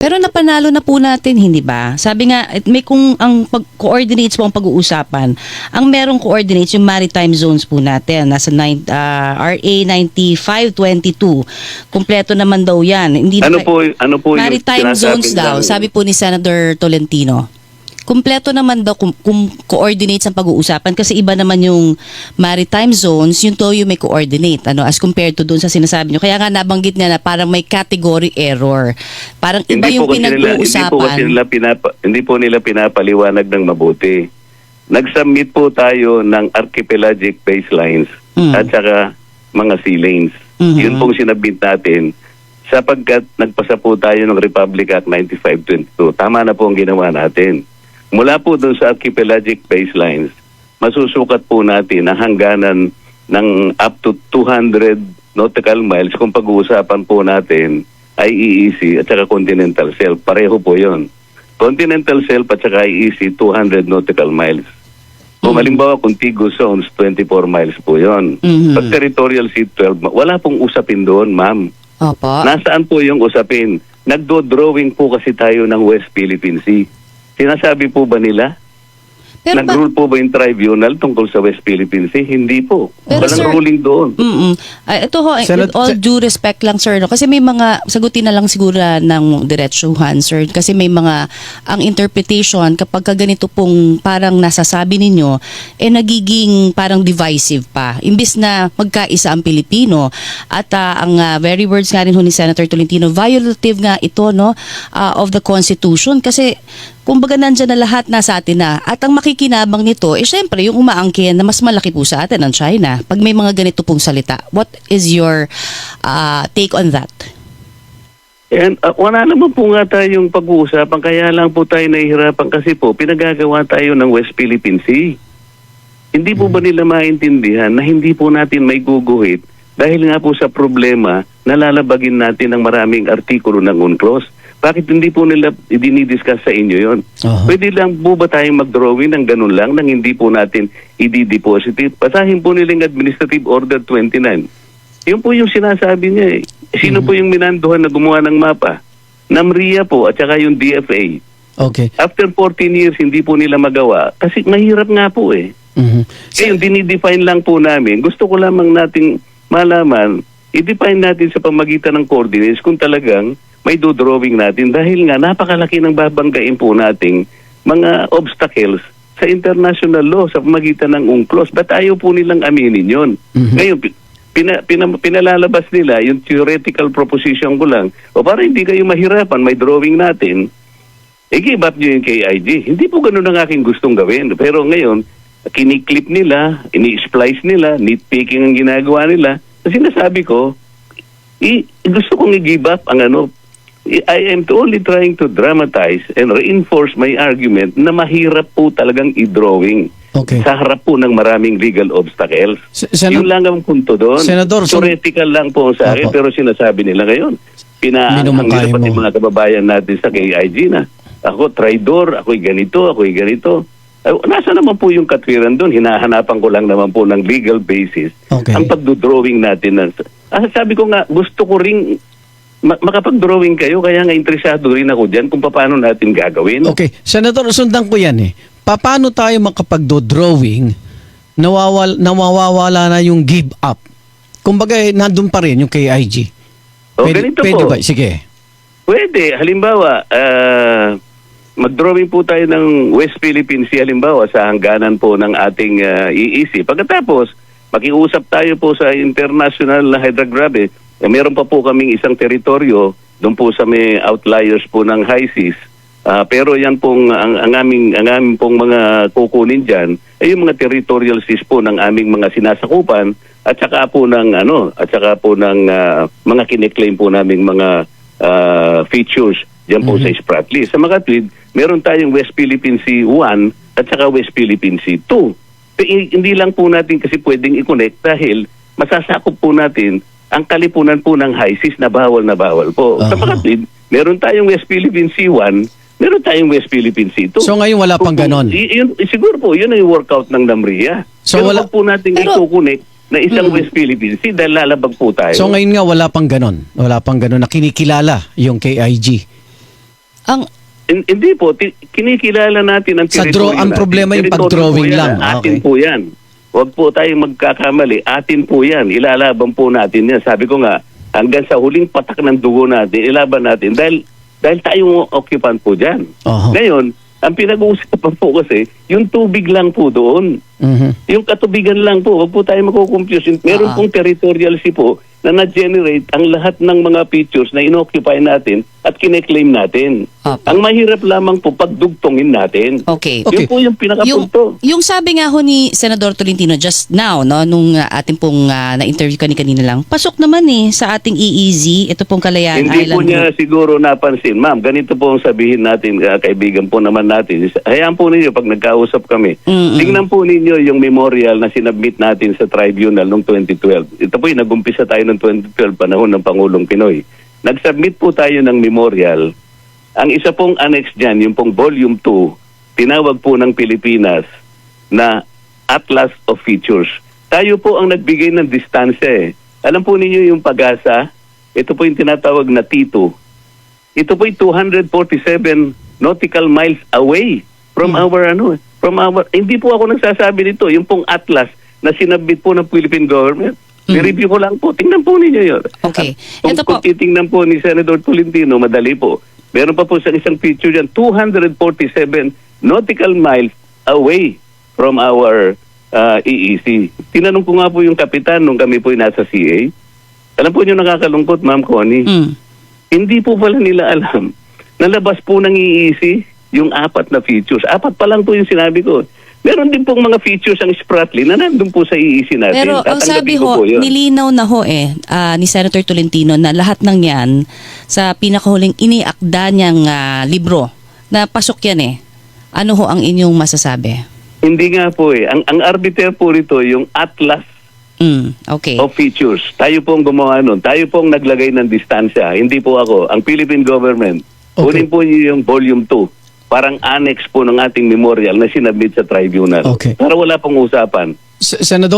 Pero napanalo na po natin, hindi ba? Sabi nga, may kung ang coordinates po ang pag-uusapan, ang merong coordinates yung maritime zones po natin. Nasa RA 9522. Kumpleto naman daw yan. Hindi Ano po yung maritime zones daw, sabi po ni Senator Tolentino. Kumpleto naman daw kung coordinates ang pag-uusapan kasi iba naman yung maritime zones, yung TOEU may coordinate as compared to doon sa sinasabi nyo. Kaya nga nabanggit niya na parang may category error. Parang iba yung pinag-uusapan. Hindi po nila pinapaliwanag ng mabuti. Nag-submit po tayo ng archipelagic baselines at saka mga sea lanes. Yun pong sinabit natin sapagkat nagpasa po tayo ng Republic Act 9522. Tama na po ang ginawa natin. Mula po doon sa archipelagic baselines, masusukat po natin ang hangganan ng up to 200 nautical miles kung pag-uusapan po natin IEEC at saka continental shelf. Pareho po yon. Continental shelf at saka IEEC 200 nautical miles. Kung halimbawa contiguous zones, 24 miles po yon. Pag territorial sea 12, wala pong usapin doon, ma'am. Opo. Nasaan po yung usapin? Nagdo-drawing po kasi tayo ng West Philippine Sea. Sinasabi po ba nila? Pero nag-rule po ba yung tribunal tungkol sa West Philippine Sea? Hindi po. Pero Walang sir, ruling doon. Ito ho, with all due respect lang sir, no? Kasi may mga, sagutin na lang siguro ng diretsuhan sir, kasi may mga, ang interpretation kapag ganito pong parang nasasabi ninyo, nagiging parang divisive pa. Imbis na magkaisa ang Pilipino at ang very words nga rin ho ni Senator Tolentino, violative nga ito of the Constitution kasi kumbaga nandyan na lahat nasa atin na. At ang makikinabang nito, syempre yung umaangkin na mas malaki po sa atin ang China. Pag may mga ganito pong salita, what is your take on that? And wala naman po nga tayong pag-uusapan, kaya lang po tayo nahihirapan kasi po pinagagawa tayo ng West Philippine Sea. Hindi po ba nila maintindihan na hindi po natin may guguhit dahil nga po sa problema na lalabagin natin ang maraming artikulo ng UNCLOS? Bakit hindi po nila dinidiscuss sa inyo yon? Pwede lang po ba tayong mag-drawing ng ganun lang nang hindi po natin i-deposit? Pasahin po nilang Administrative Order 29. Yun po yung sinasabi niya eh. Sino po yung minanduhan na gumawa ng mapa? NAMRIA po at saka yung DFA. Okay. After 14 years, hindi po nila magawa. Kasi mahirap nga po eh. Kaya yung dinidefine lang po namin, gusto ko lamang nating malaman, i-define natin sa pamagitan ng coordinates kung talagang may drawing natin dahil nga napakalaki ng babanggain po nating mga obstacles sa international law sa pamagitan ng UNCLOS. Ba't ayaw po nilang aminin yun? Ngayon, pinalalabas nila yung theoretical proposition ko lang. O para hindi kayo mahirapan, may drawing natin, give up nyo yung KIG. Hindi po ganun ang aking gustong gawin. Pero ngayon, kiniklip nila, ini-splice nila, nitpicking ang ginagawa nila. Kasi sinasabi ko, gusto kong i-give up ang I am only trying to dramatize and reinforce my argument na mahirap po talagang i-drawing sa harap po ng maraming legal obstacles. Yun lang ang punto doon. Senador, theoretical lang po sa akin pero sinasabi nila ngayon. Pinaanghangin pati mga kababayan natin sa KIG na ako traidor, ako'y ganito. Nasa naman po yung katwiran doon? Hinahanapan ko lang naman po ng legal basis ang pagdodrawing natin. Sabi ko nga, gusto ko ring makapag-drawing kayo, kaya nga interesado rin ako dyan kung paano natin gagawin. Okay. Senador, sundan ko yan eh. Paano tayo makapag-drawing nawawala na yung give up? Kumbaga, nandun pa rin yung KIG. Ganito pwede po. Ba? Sige. Pwede. Halimbawa, mag-drawing po tayo ng West Philippine Sea, halimbawa, sa hangganan po ng ating EEC. Pagkatapos, makiusap tayo po sa international na hydrography. Meron pa po kaming isang teritoryo doon po sa may outliers po ng high seas. Pero yan pong ang aming pong mga kukunin diyan ay yung mga territorial seas po ng aming mga sinasakupan at saka po ng mga kine-claim po naming mga features diyan po sa Spratly. Sa Makatwid, meron tayong West Philippine Sea 1 at saka West Philippine Sea 2. Hindi lang po natin kasi pwedeng i-connect dahil masasakop po natin ang kalipunan po ng high seas na bawal po. Sa Makatwid, meron tayong West Philippine Sea 1, meron tayong West Philippine Sea 2. So ngayon wala pang ganon? Siguro po, yun ang workout ng NAMRIA. So pero wala po natin i-connect na isang West Philippine Sea dahil lalabag po tayo. So ngayon nga wala pang ganon? Wala pang ganon na kinikilala yung KIG? Ang Hindi po, kinikilala natin ang Sa teritoryo ang natin. problema yung Teritoryo pag-drawing po yan, lang. Atin Okay. po yan. Huwag po tayong magkakamali. Atin po yan. Ilalaban po natin yan. Sabi ko nga, hanggang sa huling patak ng dugo natin, ilaban natin. Dahil tayong occupant po dyan. Oho. Ngayon, ang pinag-uusapan po kasi, yung tubig lang po doon. Mhm. Yung katubigan lang po, huwag po tayo makukompuse. Meron pong territorial sea po na na-generate ang lahat ng mga features na inoccupy natin at kine-claim natin. Opo. Ang mahirap lamang po pagdugtongin natin. Okay. Okay. Yun po yung pinakapunto. Yung sabi nga ho ni Senador Tolentino just now, no, nung ating pong na-interview kanina lang, pasok naman sa ating EEZ, ito pong Kalayaan Hindi po Island niya Group. siguro napansin. Ma'am, ganito po ang sabihin natin, kaibigan po naman natin. Hayaan po ninyo pag nagkausap kami. Mm-mm. Tingnan po ninyo yung memorial na sinabmit natin sa tribunal noong 2012. Ito po yung nag-umpisa tayo noong 2012, panahon ng Pangulong Pinoy. Nag-submit po tayo ng memorial. Ang isa pong annex dyan, yung pong volume 2, tinawag po ng Pilipinas na Atlas of Features. Tayo po ang nagbigay ng distansya. Alam po ninyo yung Pag-asa, ito po yung tinatawag na T2. Ito po yung 247 nautical miles away from hindi po ako nagsasabi nito, yung pong Atlas na sinabit po ng Philippine government. I-review ko lang po. Tingnan po ninyo yun. Okay. Kung, Ito po. kung titingnan po ni Senator Tolentino, madali po. Meron pa po sa isang picture dyan, 247 nautical miles away from our EEZ. Tinanong ko nga po yung kapitan nung kami po nasa CA. Alam po nyo nakakalungkot, Ma'am Connie. Hindi po pala nila alam. Nalabas po ng EEZ yung 4 na features. 4 pa lang po yung sinabi ko. Meron din pong mga features ang Spratly na nandun po sa EEZ natin. Pero ang sabi Tatanggapin ko ho, po yun. nilinaw na ho ni Senator Tolentino na lahat ng yan sa pinakahuling iniakda niyang libro na pasok yan Ano ho ang inyong masasabi? Hindi nga po Ang arbiter po rito, yung Atlas Okay. of Features. Tayo pong gumawa nun. Tayo pong naglagay ng distansya. Hindi po ako. Ang Philippine government. Okay. Kunin po niyo yung volume 2. Parang annex po ng ating memorial na sinabit sa tribunal. Okay. Para wala pong usapan. Senador,